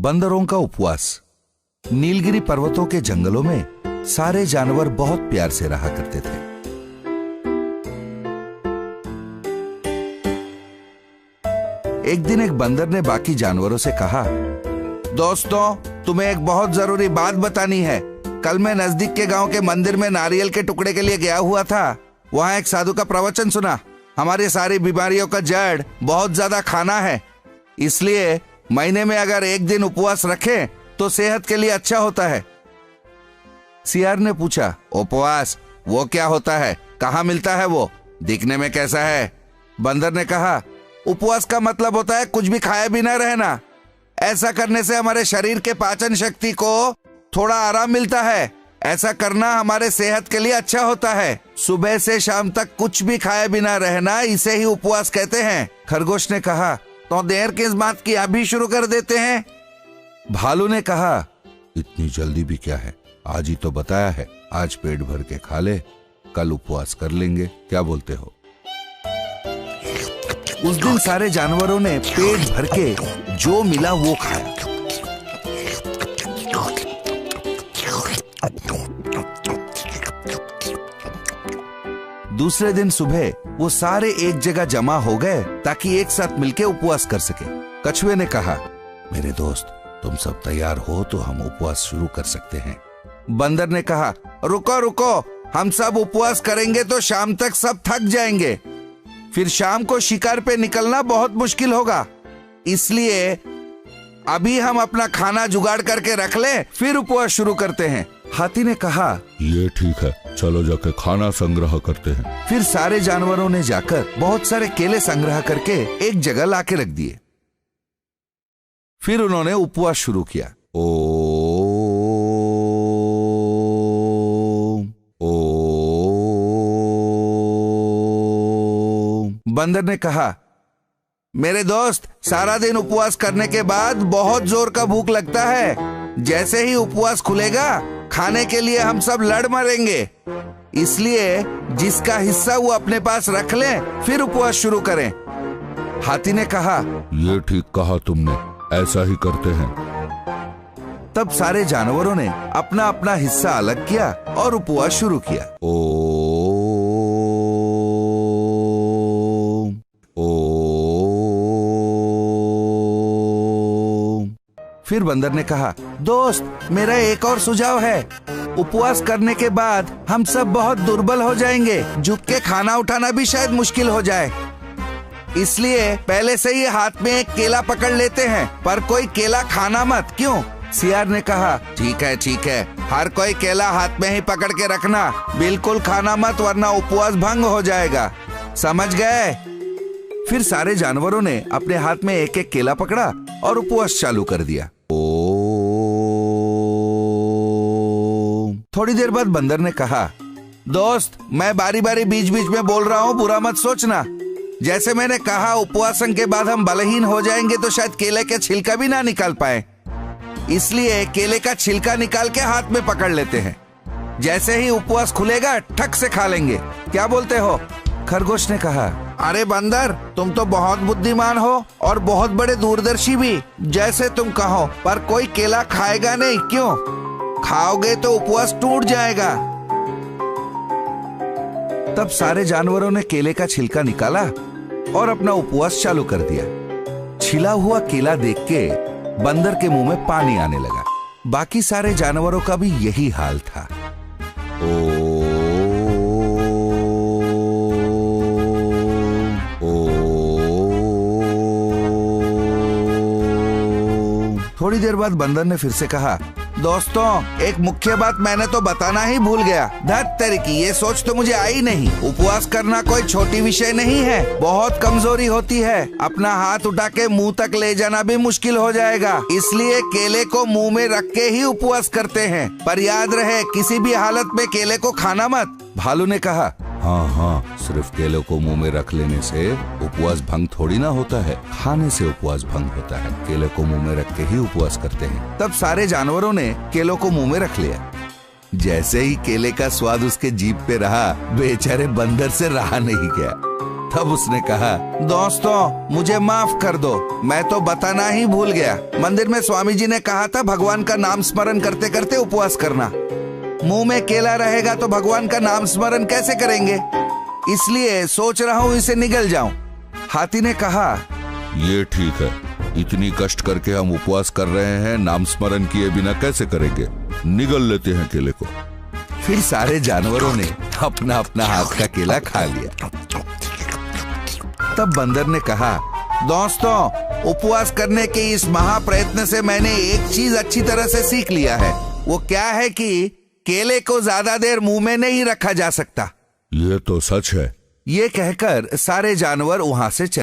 बंदरों का उपवास। नीलगिरी पर्वतों के जंगलों में सारे जानवर बहुत प्यार से रहा करते थे। एक दिन एक बंदर ने बाकी जानवरों से कहा, दोस्तों, तुम्हें एक बहुत जरूरी बात बतानी है। कल मैं नजदीक के गांव के मंदिर में नारियल के टुकड़े के लिए गया हुआ था। वहां एक साधु का प्रवचन सुना। हमारी सारी बीमारियों का जड़ बहुत ज्यादा खाना है, इसलिए महीने में अगर एक दिन उपवास रखें तो सेहत के लिए अच्छा होता है। सियार ने पूछा, उपवास वो क्या होता है? कहाँ मिलता है वो? दिखने में कैसा है? बंदर ने कहा, उपवास का मतलब होता है कुछ भी खाए बिना रहना। ऐसा करने से हमारे शरीर के पाचन शक्ति को थोड़ा आराम मिलता है। ऐसा करना हमारे सेहत के लिए अच्छा होता है। सुबह से शाम तक कुछ भी खाए बिना रहना, इसे ही उपवास कहते हैं। खरगोश ने कहा, तो देर किस बात की, अभी शुरू कर देते हैं। भालू ने कहा, इतनी जल्दी भी क्या है, आज ही तो बताया है। आज पेट भर के खा ले, कल उपवास कर लेंगे, क्या बोलते हो? उस दिन सारे जानवरों ने पेट भर के जो मिला वो खाया। दूसरे दिन सुबह वो सारे एक जगह जमा हो गए ताकि एक साथ मिलकर उपवास कर सके। कछुए ने कहा, मेरे दोस्त, तुम सब तैयार हो तो हम उपवास शुरू कर सकते हैं। बंदर ने कहा, रुको रुको, हम सब उपवास करेंगे तो शाम तक सब थक जाएंगे। फिर शाम को शिकार पे निकलना बहुत मुश्किल होगा, इसलिए अभी हम अपना खाना जुगाड़ करके रख ले, फिर उपवास शुरू करते हैं। हाथी ने कहा, ये ठीक है, चलो जाके खाना संग्रह करते हैं। फिर सारे जानवरों ने जाकर बहुत सारे केले संग्रह करके एक जगह लाके रख दिए। फिर उन्होंने उपवास शुरू किया। बंदर ने कहा, मेरे दोस्त, सारा दिन उपवास करने के बाद बहुत जोर का भूख लगता है। जैसे ही उपवास खुलेगा, खाने के लिए हम सब लड़ मरेंगे, इसलिए जिसका हिस्सा वो अपने पास रख लें, फिर उपवास शुरू करें। हाथी ने कहा, ये ठीक कहा तुमने, ऐसा ही करते हैं। तब सारे जानवरों ने अपना अपना हिस्सा अलग किया और उपवास शुरू किया। फिर बंदर ने कहा, दोस्त, मेरा एक और सुझाव है। उपवास करने के बाद हम सब बहुत दुर्बल हो जाएंगे, झुक के खाना उठाना भी शायद मुश्किल हो जाए, इसलिए पहले से ही हाथ में एक केला पकड़ लेते हैं, पर कोई केला खाना मत। क्यों? सियार ने कहा, ठीक है, हर कोई केला हाथ में ही पकड़ के रखना, बिल्कुल खाना मत, वरना उपवास भंग हो जाएगा, समझ गए? फिर सारे जानवरों ने अपने हाथ में एक एक केला पकड़ा और उपवास चालू कर दिया। थोड़ी देर बाद बंदर ने कहा, दोस्त, मैं बारी बारी बीच बीच में बोल रहा हूँ, बुरा मत सोचना। जैसे मैंने कहा, उपवासन के बाद हम बलहीन हो जाएंगे तो शायद केले के छिलका भी ना निकाल पाए, इसलिए केले का छिलका निकाल के हाथ में पकड़ लेते हैं। जैसे ही उपवास खुलेगा, ठक से खा लेंगे, क्या बोलते हो? खरगोश ने कहा, अरे बंदर, तुम तो बहुत बुद्धिमान हो और बहुत बड़े दूरदर्शी भी। जैसे तुम कहो, पर कोई केला खाएगा नहीं। क्यों? खाओगे तो उपवास टूट जाएगा। तब सारे जानवरों ने केले का छिलका निकाला और अपना उपवास चालू कर दिया। छिला हुआ केला देख के बंदर के मुंह में पानी आने लगा। बाकी सारे जानवरों का भी यही हाल था। थोड़ी देर बाद बंदर ने फिर से कहा, दोस्तों, एक मुख्य बात मैंने तो बताना ही भूल गया। धत तेरी की, ये सोच तो मुझे आई नहीं। उपवास करना कोई छोटी विषय नहीं है, बहुत कमजोरी होती है। अपना हाथ उठा के मुंह तक ले जाना भी मुश्किल हो जाएगा, इसलिए केले को मुंह में रख के ही उपवास करते हैं। पर याद रहे, किसी भी हालत में केले को खाना मत। भालू ने कहा, हाँ, सिर्फ केले को मुंह में रख लेने से उपवास भंग थोड़ी ना होता है, खाने से उपवास भंग होता है। केले को मुंह में रख के ही उपवास करते हैं। तब सारे जानवरों ने केलों को मुंह में रख लिया। जैसे ही केले का स्वाद उसके जीभ पे रहा, बेचारे बंदर से रहा नहीं गया। तब उसने कहा, दोस्तों मुझे माफ कर दो, मैं तो बताना ही भूल गया। मंदिर में स्वामी जी ने कहा था भगवान का नाम स्मरण करते करते उपवास करना। मुंह में केला रहेगा तो भगवान का नाम स्मरण कैसे करेंगे, इसलिए सोच रहा हूँ इसे निगल जाऊं। हाथी ने कहा, ये ठीक है, इतनी कष्ट करके हम उपवास कर रहे हैं, नाम स्मरण किए बिना कैसे करेंगे, निगल लेते हैं केले को। फिर सारे जानवरों ने अपना अपना हाथ का केला खा लिया। तब बंदर ने कहा, दोस्तों उपवास करने के इस महाप्रयत्न से मैंने एक चीज अच्छी तरह से सीख लिया है। वो क्या है कि केले को ज्यादा देर मुंह में नहीं रखा जा सकता। ये तो सच है। ये कहकर सारे जानवर वहां से चले।